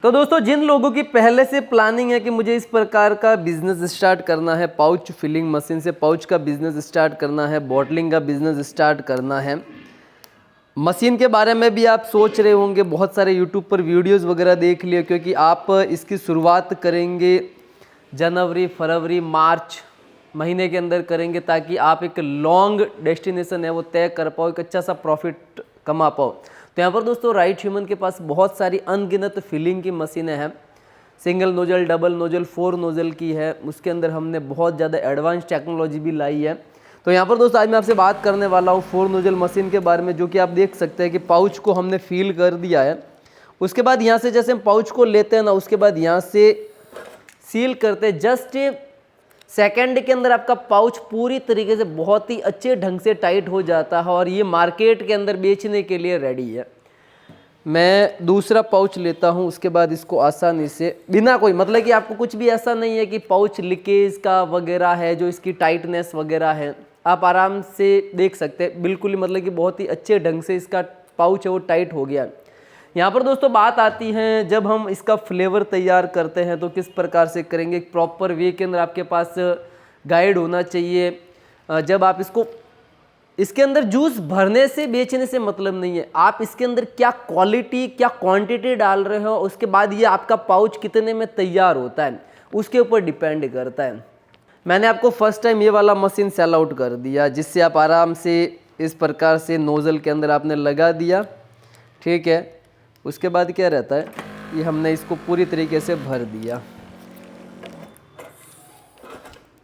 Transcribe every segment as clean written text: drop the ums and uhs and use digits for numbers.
तो दोस्तों, जिन लोगों की पहले से प्लानिंग है कि मुझे इस प्रकार का बिजनेस स्टार्ट करना है, पाउच फिलिंग मशीन से पाउच का बिजनेस स्टार्ट करना है, बॉटलिंग का बिजनेस स्टार्ट करना है, मशीन के बारे में भी आप सोच रहे होंगे, बहुत सारे यूट्यूब पर वीडियोस वगैरह देख लिए, क्योंकि आप इसकी शुरुआत करेंगे जनवरी, फरवरी, मार्च महीने के अंदर करेंगे, ताकि आप एक लॉन्ग डेस्टिनेशन है वो तय कर पाओ, एक अच्छा सा प्रॉफिट कमा पाओ। तो यहाँ पर दोस्तों, राइट ह्यूमन के पास बहुत सारी अनगिनत फिलिंग की मशीनें हैं। Single nozzle, double nozzle, 4 nozzle की है, उसके अंदर हमने बहुत ज़्यादा एडवांस टेक्नोलॉजी भी लाई है। तो यहाँ पर दोस्तों, आज मैं आपसे बात करने वाला हूँ 4 नोजल मशीन के बारे में, जो कि आप देख सकते हैं कि पाउच को हमने फील कर दिया है। उसके बाद यहाँ से जैसे हम पाउच को लेते हैं ना, उसके बाद यहाँ से सील करते हैं, जस्ट सेकंड के अंदर आपका पाउच पूरी तरीके से बहुत ही अच्छे ढंग से टाइट हो जाता है और ये मार्केट के अंदर बेचने के लिए रेडी है। मैं दूसरा पाउच लेता हूँ, उसके बाद इसको आसानी से बिना कोई मतलब कि आपको कुछ भी ऐसा नहीं है कि पाउच लीकेज का वगैरह है, जो इसकी टाइटनेस वगैरह है, आप आराम से देख सकते हैं। बिल्कुल ही मतलब कि बहुत ही अच्छे ढंग से इसका पाउच है वो टाइट हो गया। यहाँ पर दोस्तों बात आती है, जब हम इसका फ्लेवर तैयार करते हैं तो किस प्रकार से करेंगे, एक प्रॉपर वे के अंदर आपके पास गाइड होना चाहिए। जब आप इसके अंदर जूस भरने से बेचने से मतलब नहीं है, आप इसके अंदर क्या क्वालिटी क्या क्वांटिटी डाल रहे हो, उसके बाद ये आपका पाउच कितने में तैयार होता है उसके ऊपर डिपेंड करता है। मैंने आपको फर्स्ट टाइम ये वाला मशीन सेल आउट कर दिया, जिससे आप आराम से इस प्रकार से नोज़ल के अंदर आपने लगा दिया, ठीक है। उसके बाद क्या रहता है, ये हमने इसको पूरी तरीके से भर दिया।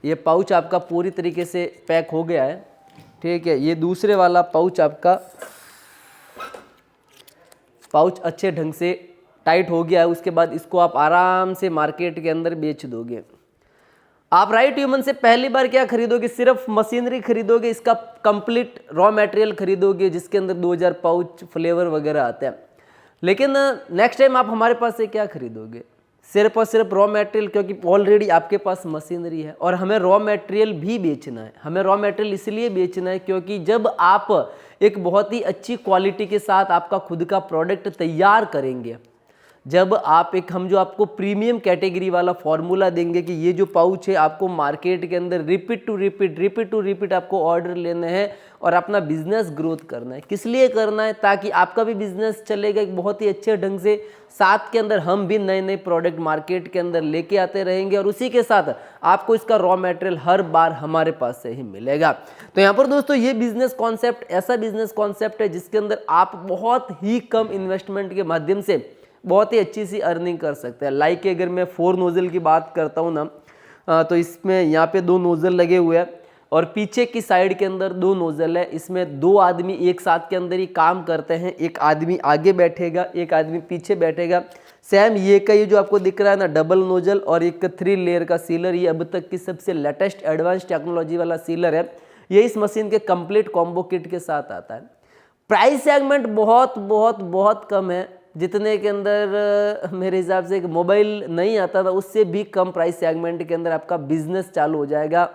ये पाउच आपका पूरी तरीके से पैक हो गया है, ठीक है। ये दूसरे वाला पाउच आपका पाउच अच्छे ढंग से टाइट हो गया है। उसके बाद इसको आप आराम से मार्केट के अंदर बेच दोगे। आप राइट ह्यूमन से पहली बार क्या खरीदोगे, सिर्फ मशीनरी खरीदोगे, इसका कंप्लीट रॉ मटेरियल खरीदोगे, जिसके अंदर 2000 पाउच फ्लेवर वगैरह आते हैं। लेकिन नेक्स्ट टाइम आप हमारे पास से क्या खरीदोगे, सिर्फ और सिर्फ रॉ मटेरियल, क्योंकि ऑलरेडी आपके पास मशीनरी है और हमें रॉ मटेरियल भी बेचना है। हमें रॉ मटेरियल इसलिए बेचना है क्योंकि जब आप एक बहुत ही अच्छी क्वालिटी के साथ आपका खुद का प्रोडक्ट तैयार करेंगे, जब आप हम जो आपको प्रीमियम कैटेगरी वाला फॉर्मूला देंगे कि ये जो पाउच है आपको मार्केट के अंदर रिपीट टू रिपीट आपको ऑर्डर लेने हैं और अपना बिजनेस ग्रोथ करना है। किस लिए करना है, ताकि आपका भी बिजनेस चलेगा एक बहुत ही अच्छे ढंग से, साथ के अंदर हम भी नए नए प्रोडक्ट मार्केट के अंदर लेके आते रहेंगे और उसी के साथ आपको इसका रॉ मटेरियल हर बार हमारे पास से ही मिलेगा। तो यहाँ पर दोस्तों, ये बिजनेस कॉन्सेप्ट ऐसा बिजनेस कॉन्सेप्ट है जिसके अंदर आप बहुत ही कम इन्वेस्टमेंट के माध्यम से बहुत ही अच्छी सी अर्निंग कर सकते हैं। लाइक अगर मैं 4 नोजल की बात करता हूँ ना, तो इसमें यहाँ पे 2 नोजल लगे हुए हैं और पीछे की साइड के अंदर 2 नोजल है। इसमें 2 आदमी एक साथ के अंदर ही काम करते हैं, एक आदमी आगे बैठेगा, एक आदमी पीछे बैठेगा। सेम ये का ये जो आपको दिख रहा है ना, डबल नोजल और एक 3 लेयर का सीलर, ये अब तक की सबसे लेटेस्ट एडवांस टेक्नोलॉजी वाला सीलर है। ये इस मशीन के कंप्लीट कॉम्बो किट के साथ आता है। प्राइस सेगमेंट बहुत बहुत बहुत कम है, जितने के अंदर मेरे हिसाब से एक मोबाइल नहीं आता था, उससे भी कम प्राइस सेगमेंट के अंदर आपका बिजनेस चालू हो जाएगा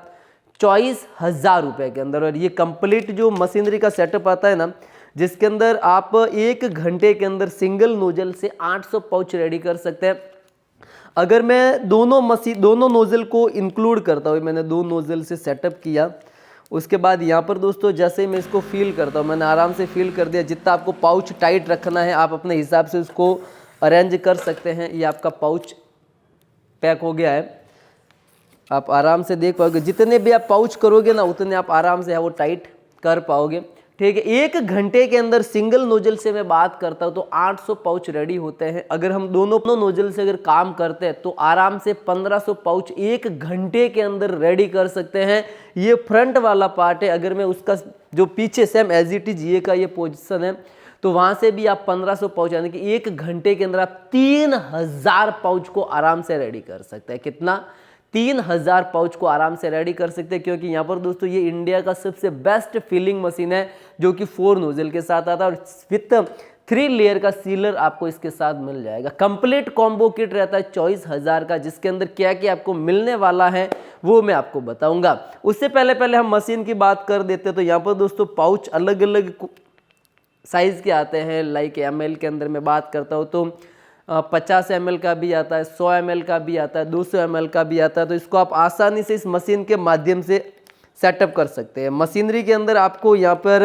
24,000 रुपये के अंदर। और ये कंप्लीट जो मशीनरी का सेटअप आता है ना, जिसके अंदर आप 1 घंटे के अंदर सिंगल नोजल से 800 पाउच रेडी कर सकते हैं। अगर मैं दोनों नोजल को इंक्लूड करता हूँ, मैंने 2 नोजल से सेटअप किया, उसके बाद यहाँ पर दोस्तों जैसे ही मैं इसको फील करता हूँ, मैंने आराम से फील कर दिया। जितना आपको पाउच टाइट रखना है आप अपने हिसाब से उसको अरेंज कर सकते हैं। ये आपका पाउच पैक हो गया है, आप आराम से देख पाओगे। जितने भी आप पाउच करोगे ना, उतने आप आराम से वो टाइट कर पाओगे, ठीक है। 1 घंटे के अंदर सिंगल नोजल से मैं बात करता हूँ तो 800 पाउच रेडी होते हैं। अगर हम दोनों नोजल से अगर काम करते हैं तो आराम से 1500 पाउच 1 घंटे के अंदर रेडी कर सकते हैं। ये फ्रंट वाला पार्ट है। अगर मैं उसका जो पीछे सेम एज इट इज ये का ये पोजिशन है, तो वहाँ से भी आप 1500 पाउच, यानी कि 1 घंटे के अंदर आप 3000 पाउच को आराम से रेडी कर सकते हैं। कितना? 3000 पाउच को आराम से रेडी कर सकते हैं, क्योंकि यहाँ पर दोस्तों ये इंडिया का सबसे बेस्ट फिलिंग मशीन है, जो कि 4 नोजल के साथ आता है और विथ 3 लेयर का सीलर आपको इसके साथ मिल जाएगा। कंप्लीट कॉम्बो किट रहता है 24,000 का, जिसके अंदर क्या क्या आपको मिलने वाला है वो मैं आपको बताऊंगा। उससे पहले हम मशीन की बात कर देते हैं। तो यहाँ पर दोस्तों पाउच अलग अलग साइज के आते हैं। लाइक ml के अंदर मैं बात करता हूँ तो 50 ml का भी आता है, 100 ml का भी आता है, 200 ml का भी आता है। तो इसको आप आसानी से इस मशीन के माध्यम से सेटअप कर सकते हैं। मशीनरी के अंदर आपको यहाँ पर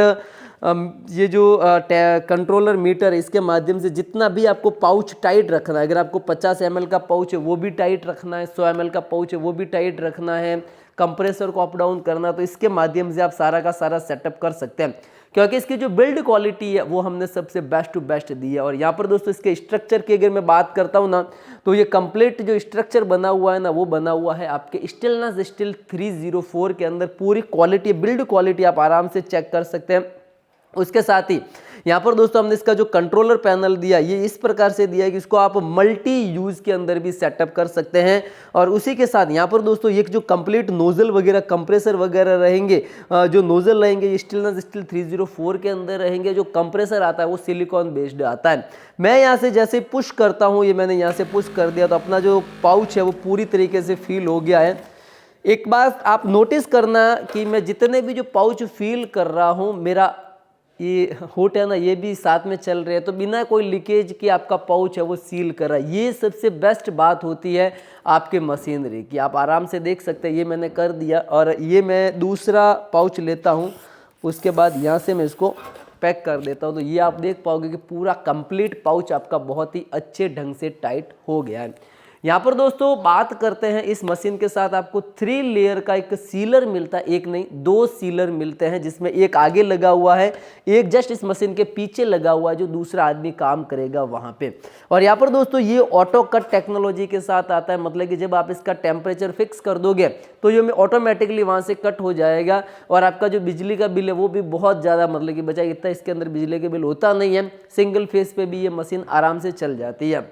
ये जो कंट्रोलर मीटर है, इसके माध्यम से जितना भी आपको पाउच टाइट रखना है, अगर आपको 50 ml का पाउच है वो भी टाइट रखना है, 100 ml का पाउच है वो भी टाइट रखना है, कंप्रेसर को अप डाउन करना, तो इसके माध्यम से आप सारा का सारा सेटअप कर सकते हैं। क्योंकि इसकी जो बिल्ड क्वालिटी है वो हमने सबसे बेस्ट टू बेस्ट दी है। और यहाँ पर दोस्तों इसके स्ट्रक्चर की अगर मैं बात करता हूँ ना, तो ये कंप्लीट जो स्ट्रक्चर बना हुआ है ना, वो बना हुआ है आपके स्टेनलेस स्टील 304 के अंदर। पूरी क्वालिटी, बिल्ड क्वालिटी आप आराम से चेक कर सकते हैं। उसके साथ ही यहाँ पर दोस्तों हमने इसका जो कंट्रोलर पैनल दिया, ये इस प्रकार से दिया है कि इसको आप मल्टी यूज के अंदर भी सेटअप कर सकते हैं। और उसी के साथ यहाँ पर दोस्तों ये जो कंप्लीट नोजल वगैरह, कंप्रेसर वगैरह रहेंगे, जो नोजल रहेंगे ये स्टेनलेस स्टील 304 के अंदर रहेंगे। जो कंप्रेसर आता है वो सिलिकॉन बेस्ड आता है। मैं यहाँ से जैसे पुश करता हूँ, ये मैंने यहाँ से पुश कर दिया तो अपना जो पाउच है वो पूरी तरीके से फील हो गया है। एक बात आप नोटिस करना कि मैं जितने भी जो पाउच फील कर रहा हूँ, मेरा ये होट है ना, ये भी साथ में चल रहे हैं, तो बिना कोई लीकेज के आपका पाउच है वो सील कर रहा है। ये सबसे बेस्ट बात होती है आपके मशीनरी की। आप आराम से देख सकते हैं, ये मैंने कर दिया। और ये मैं दूसरा पाउच लेता हूँ, उसके बाद यहाँ से मैं इसको पैक कर देता हूँ। तो ये आप देख पाओगे कि पूरा कंप्लीट पाउच आपका बहुत ही अच्छे ढंग से टाइट हो गया है। यहाँ पर दोस्तों बात करते हैं, इस मशीन के साथ आपको 3 लेयर का एक सीलर मिलता है, एक नहीं 2 सीलर मिलते हैं, जिसमें एक आगे लगा हुआ है, एक जस्ट इस मशीन के पीछे लगा हुआ है, जो दूसरा आदमी काम करेगा वहाँ पे। और यहाँ पर दोस्तों ये ऑटो कट टेक्नोलॉजी के साथ आता है, मतलब कि जब आप इसका टेम्परेचर फिक्स कर दोगे तो ये ऑटोमेटिकली वहाँ से कट हो जाएगा। और आपका जो बिजली का बिल है वो भी बहुत ज़्यादा, मतलब कि बचा, इतना इसके अंदर बिजली का बिल होता नहीं है। सिंगल फेस पे भी ये मशीन आराम से चल जाती है।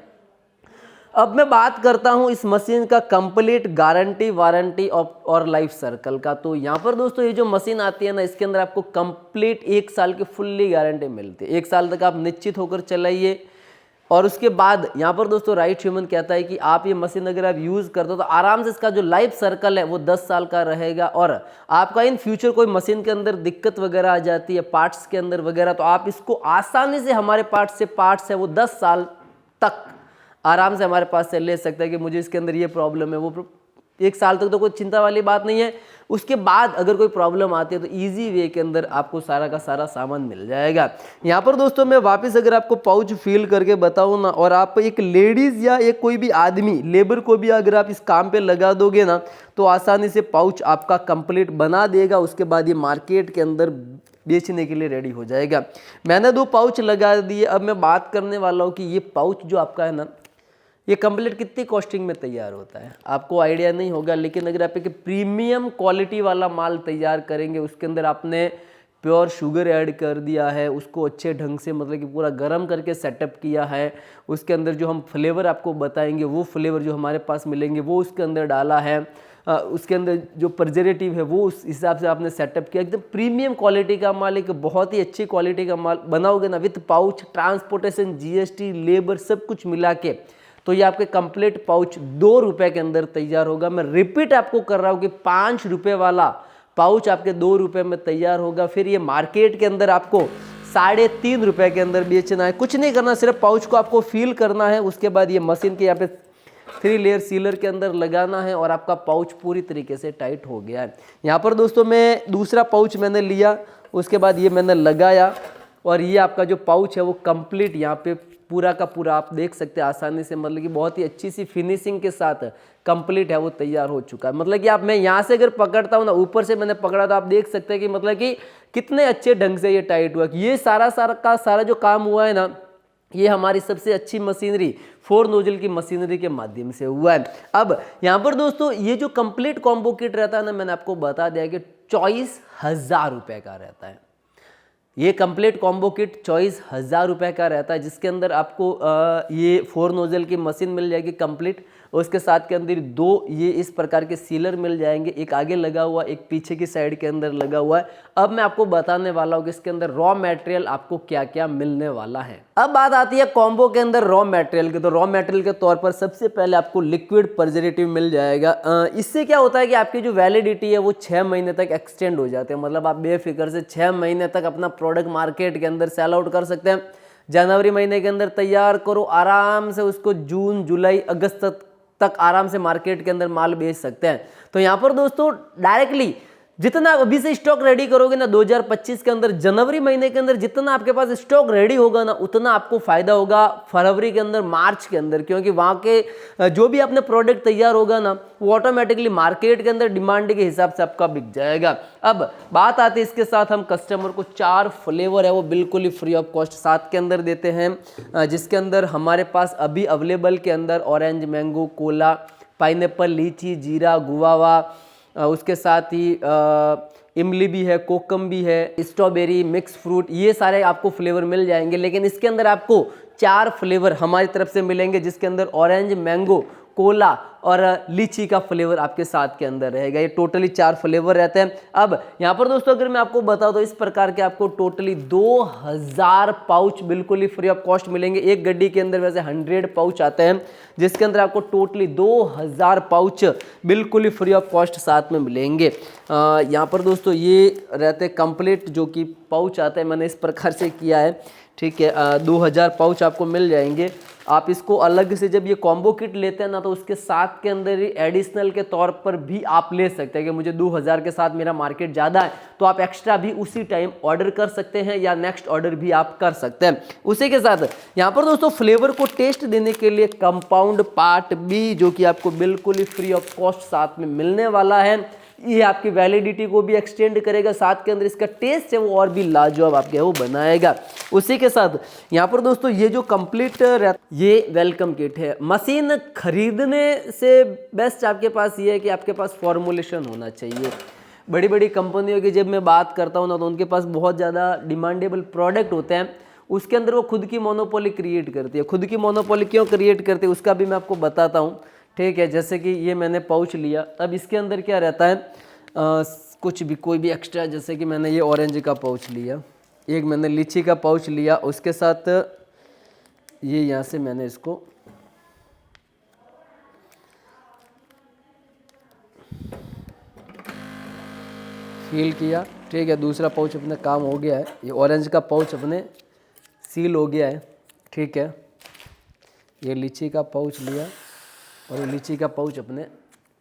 अब मैं बात करता हूं इस मशीन का कंप्लीट गारंटी, वारंटी और लाइफ सर्कल का। तो यहाँ पर दोस्तों ये जो मशीन आती है ना, इसके अंदर आपको कंप्लीट 1 साल की फुल्ली गारंटी मिलती है। 1 साल तक आप निश्चित होकर चलाइए। और उसके बाद यहाँ पर दोस्तों राइट ह्यूमन कहता है कि आप ये मशीन अगर आप यूज़ करते हो तो आराम से इसका जो लाइफ सर्कल है वो 10 साल का रहेगा। और आपका इन फ्यूचर कोई मशीन के अंदर दिक्कत वगैरह आ जाती है, पार्ट्स के अंदर वगैरह, तो आप इसको आसानी से हमारे पार्ट्स है वो 10 साल तक आराम से हमारे पास से ले सकता है कि मुझे इसके अंदर ये प्रॉब्लम है, वो 1 साल तक तो कोई चिंता वाली बात नहीं है। उसके बाद अगर कोई प्रॉब्लम आती है तो इजी वे के अंदर आपको सारा का सारा सामान मिल जाएगा। यहाँ पर दोस्तों मैं वापस अगर आपको पाउच फील करके बताऊँ ना, और आप एक लेडीज़ या एक कोई भी आदमी, लेबर को भी अगर आप इस काम पे लगा दोगे ना, तो आसानी से पाउच आपका कंप्लीट बना देगा। उसके बाद ये मार्केट के अंदर बेचने के लिए रेडी हो जाएगा। मैंने 2 पाउच लगा दिए। अब मैं बात करने वाला हूँ कि ये पाउच जो आपका है ना, ये कंप्लीट कितनी कॉस्टिंग में तैयार होता है, आपको आइडिया नहीं होगा। लेकिन अगर आप एक प्रीमियम क्वालिटी वाला माल तैयार करेंगे, उसके अंदर आपने प्योर शुगर ऐड कर दिया है, उसको अच्छे ढंग से मतलब कि पूरा गर्म करके सेटअप किया है, उसके अंदर जो हम फ्लेवर आपको बताएंगे वो फ्लेवर जो हमारे पास मिलेंगे वो उसके अंदर डाला है, उसके अंदर जो प्रिजर्वेटिव है वो उस हिसाब से आपने सेटअप किया। एकदम प्रीमियम क्वालिटी का माल, एक बहुत ही अच्छी क्वालिटी का माल बनाओगे ना, with pouch, transportation, GST, labour सब कुछ मिला के, तो ये आपके कंप्लीट पाउच 2 रुपए के अंदर तैयार होगा। मैं रिपीट आपको कर रहा हूँ कि 5 रुपए वाला पाउच आपके 2 रुपए में तैयार होगा। फिर ये मार्केट के अंदर आपको 3.5 रुपए के अंदर बेचना है। कुछ नहीं करना, सिर्फ पाउच को आपको फील करना है। उसके बाद ये मशीन के यहाँ पे 3 लेयर सीलर के अंदर लगाना है और आपका पाउच पूरी तरीके से टाइट हो गया है। यहाँ पर दोस्तों मैं दूसरा पाउच मैंने लिया, उसके बाद ये मैंने लगाया और ये आपका जो पाउच है वो कंप्लीट यहाँ पे पूरा का पूरा आप देख सकते हैं आसानी से, मतलब कि बहुत ही अच्छी सी फिनिशिंग के साथ कंप्लीट है वो तैयार हो चुका है। मतलब कि आप, मैं यहाँ से अगर पकड़ता हूँ ना, ऊपर से मैंने पकड़ा तो आप देख सकते हैं कि मतलब कि कितने अच्छे ढंग से ये टाइट हुआ। ये सारा जो काम हुआ है ना, ये हमारी सबसे अच्छी मशीनरी 4 नोजल की मशीनरी के माध्यम से हुआ है। अब यहाँ पर दोस्तों ये जो कंप्लीट कॉम्बो किट रहता है ना, मैंने आपको बता दिया कि 24,000 रुपये का रहता है। ये कंप्लीट कॉम्बो किट 24,000 रुपये का रहता है, जिसके अंदर आपको ये 4 नोजल की मशीन मिल जाएगी कंप्लीट। उसके साथ के अंदर 2 ये इस प्रकार के सीलर मिल जाएंगे, एक आगे लगा हुआ, एक पीछे की साइड के अंदर लगा हुआ है। अब मैं आपको बताने वाला हूँ कि इसके अंदर रॉ मटेरियल आपको क्या क्या मिलने वाला है। अब बात आती है कॉम्बो के अंदर रॉ मटेरियल की। तो रॉ मटेरियल के तौर पर सबसे पहले आपको लिक्विड प्रिजर्वेटिव मिल जाएगा। इससे क्या होता है कि आपकी जो वैलिडिटी है वो 6 महीने तक एक्सटेंड हो जाते हैं। मतलब आप बेफिक्र से 6 महीने तक अपना प्रोडक्ट मार्केट के अंदर सेल आउट कर सकते हैं। जनवरी महीने के अंदर तैयार करो, आराम से उसको जून जुलाई अगस्त तक आराम से मार्केट के अंदर माल बेच सकते हैं। तो यहाँ पर दोस्तों डायरेक्टली जितना अभी से स्टॉक रेडी करोगे ना 2025 के अंदर, जनवरी महीने के अंदर जितना आपके पास स्टॉक रेडी होगा ना उतना आपको फायदा होगा फरवरी के अंदर, मार्च के अंदर, क्योंकि वहाँ के जो भी अपने प्रोडक्ट तैयार होगा ना वो ऑटोमेटिकली मार्केट के अंदर डिमांड के हिसाब से आपका बिक जाएगा। अब बात आती है इसके साथ हम कस्टमर को 4 फ्लेवर है वो बिल्कुल ही फ्री ऑफ कॉस्ट साथ के अंदर देते हैं, जिसके अंदर हमारे पास अभी अवेलेबल के अंदर ऑरेंज, मैंगो, कोला, पाइनएप्पल, लीची, जीरा, गुआवा, उसके साथ ही इमली भी है, कोकम भी है, स्ट्रॉबेरी, मिक्स फ्रूट, ये सारे आपको फ्लेवर मिल जाएंगे। लेकिन इसके अंदर आपको 4 फ्लेवर हमारी तरफ से मिलेंगे, जिसके अंदर ऑरेंज, मैंगो, कोला और लीची का फ्लेवर आपके साथ के अंदर रहेगा। ये टोटली 4 फ्लेवर रहते हैं। अब यहाँ पर दोस्तों अगर मैं आपको बताऊँ तो इस प्रकार के आपको टोटली 2000 पाउच बिल्कुल ही फ्री ऑफ कॉस्ट मिलेंगे। एक गड्डी के अंदर वैसे 100 पाउच आते हैं, जिसके अंदर आपको टोटली 2000 पाउच बिल्कुल ही फ्री ऑफ कॉस्ट साथ में मिलेंगे। यहाँ पर दोस्तों ये रहते कंप्लीट जो कि पाउच आता है, मैंने इस प्रकार से किया है, ठीक है। 2000 पाउच आपको मिल जाएंगे। आप इसको अलग से जब ये कॉम्बो किट लेते हैं ना तो उसके साथ के अंदर ही एडिशनल के तौर पर भी आप ले सकते हैं कि मुझे 2000 के साथ मेरा मार्केट ज़्यादा है तो आप एक्स्ट्रा भी उसी टाइम ऑर्डर कर सकते हैं या नेक्स्ट ऑर्डर भी आप कर सकते हैं। उसी के साथ यहाँ पर दोस्तों फ्लेवर को टेस्ट देने के लिए कंपाउंड पार्ट भी जो कि आपको बिल्कुल ही फ्री ऑफ कॉस्ट साथ में मिलने वाला है, ये आपकी वैलिडिटी को भी एक्सटेंड करेगा, साथ के अंदर इसका टेस्ट है वो और भी लाजवाब आपके वो बनाएगा। उसी के साथ यहाँ पर दोस्तों ये जो कंप्लीट ये वेलकम किट है। मशीन खरीदने से बेस्ट आपके पास ये है कि आपके पास फॉर्मुलेशन होना चाहिए। बड़ी बड़ी कंपनियों की जब मैं बात करता हूँ ना तो उनके पास बहुत ज़्यादा डिमांडेबल प्रोडक्ट होते हैं, उसके अंदर वो खुद की मोनोपोली क्रिएट करती है। खुद की मोनोपोली क्यों क्रिएट करती है उसका भी मैं आपको बताता हूँ, ठीक है। जैसे कि ये मैंने पाउच लिया, अब इसके अंदर क्या रहता है कुछ भी कोई भी एक्स्ट्रा, जैसे कि मैंने ये ऑरेंज का पाउच लिया, एक मैंने लीची का पाउच लिया, उसके साथ ये यहाँ से मैंने इसको सील किया, ठीक है। दूसरा पाउच अपने काम हो गया है, ये ऑरेंज का पाउच अपने सील हो गया है, ठीक है। ये लीची का पाउच लिया और लीची का पाउच अपने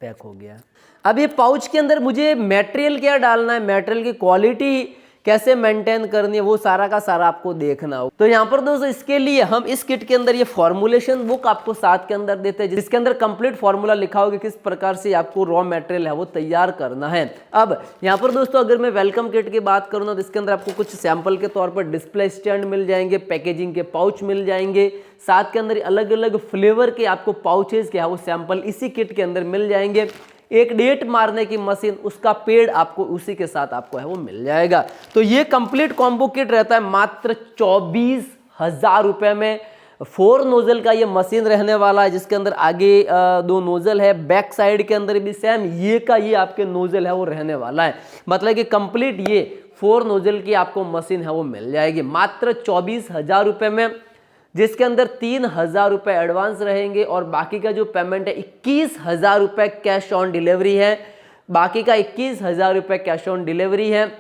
पैक हो गया। अब ये पाउच के अंदर मुझे मटेरियल क्या डालना है, मटेरियल की क्वालिटी कैसे मेंटेन करनी है, वो सारा का सारा आपको देखना हो। तो यहाँ पर दोस्तों इसके लिए हम इस किट के अंदर ये फॉर्मुलेशन बुक आपको साथ के अंदर देते हैं, जिसके अंदर कंप्लीट फॉर्मूला लिखा होगा किस प्रकार से आपको रॉ मटेरियल है वो तैयार करना है। अब यहाँ पर दोस्तों अगर मैं वेलकम किट की बात करूँ ना तो इसके अंदर आपको कुछ सैंपल के तौर पर डिस्प्ले स्टैंड मिल जाएंगे, पैकेजिंग के पाउच मिल जाएंगे, साथ के अंदर अलग अलग फ्लेवर के आपको पाउचेज के है वो सैंपल इसी किट के अंदर मिल जाएंगे। एक डेट मारने की मशीन, उसका पेड़ आपको उसी के साथ आपको है वो मिल जाएगा। तो ये कंप्लीट कॉम्बो किट रहता है मात्र 24,000 रुपए में। 4 नोजल का ये मशीन रहने वाला है, जिसके अंदर आगे 2 नोजल है, बैक साइड के अंदर भी सेम ये का ये आपके नोजल है वो रहने वाला है। मतलब कि कंप्लीट ये 4 नोजल की आपको मशीन है वो मिल जाएगी मात्र 24,000 रुपए में, जिसके अंदर 3,000 रुपये एडवांस रहेंगे और बाकी का जो पेमेंट है 21,000 रुपये कैश ऑन डिलीवरी है। बाकी का 21,000 रुपये कैश ऑन डिलीवरी है।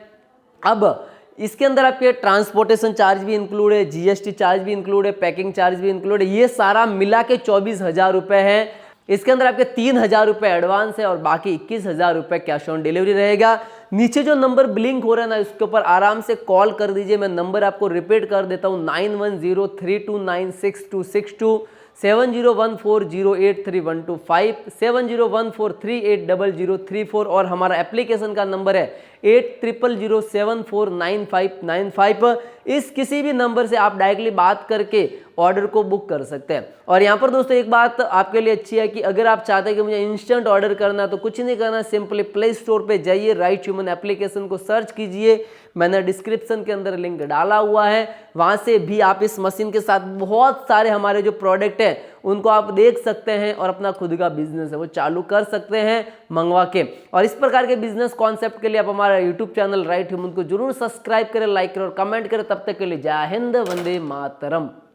अब इसके अंदर आपके ट्रांसपोर्टेशन चार्ज भी इंक्लूड है, जीएसटी चार्ज भी इंक्लूड है, पैकिंग चार्ज भी इंक्लूड है, ये सारा मिला के 24,000 रुपये है। इसके अंदर आपके 3,000 रुपये एडवांस है और बाकी 21,000 रुपये कैश ऑन डिलीवरी रहेगा। नीचे जो नंबर ब्लिंक हो रहा है ना इसके ऊपर आराम से कॉल कर दीजिए। मैं नंबर आपको रिपीट कर देता हूँ 9103296262, 7014083125, 7014380034 और हमारा एप्लीकेशन का नंबर है 8000749595। इस किसी भी नंबर से आप डायरेक्टली बात करके ऑर्डर को बुक कर सकते हैं। और यहाँ पर दोस्तों एक बात आपके लिए अच्छी है कि अगर आप चाहते हैं कि मुझे इंस्टेंट ऑर्डर करना है तो कुछ नहीं करना, सिंपली प्ले स्टोर पे जाइए, राइट ह्यूमन एप्लीकेशन को सर्च कीजिए, मैंने डिस्क्रिप्शन के अंदर लिंक डाला हुआ है, वहाँ से भी आप इस मशीन के साथ बहुत सारे हमारे जो प्रोडक्ट हैं उनको आप देख सकते हैं और अपना खुद का बिजनेस है वो चालू कर सकते हैं मंगवा के। और इस प्रकार के बिजनेस कॉन्सेप्ट के लिए आप हमारा यूट्यूब चैनल राइट ह्यूमन को जरूर सब्सक्राइब करें, लाइक करें और कमेंट करें। तब तक के लिए जय हिंद, वंदे मातरम।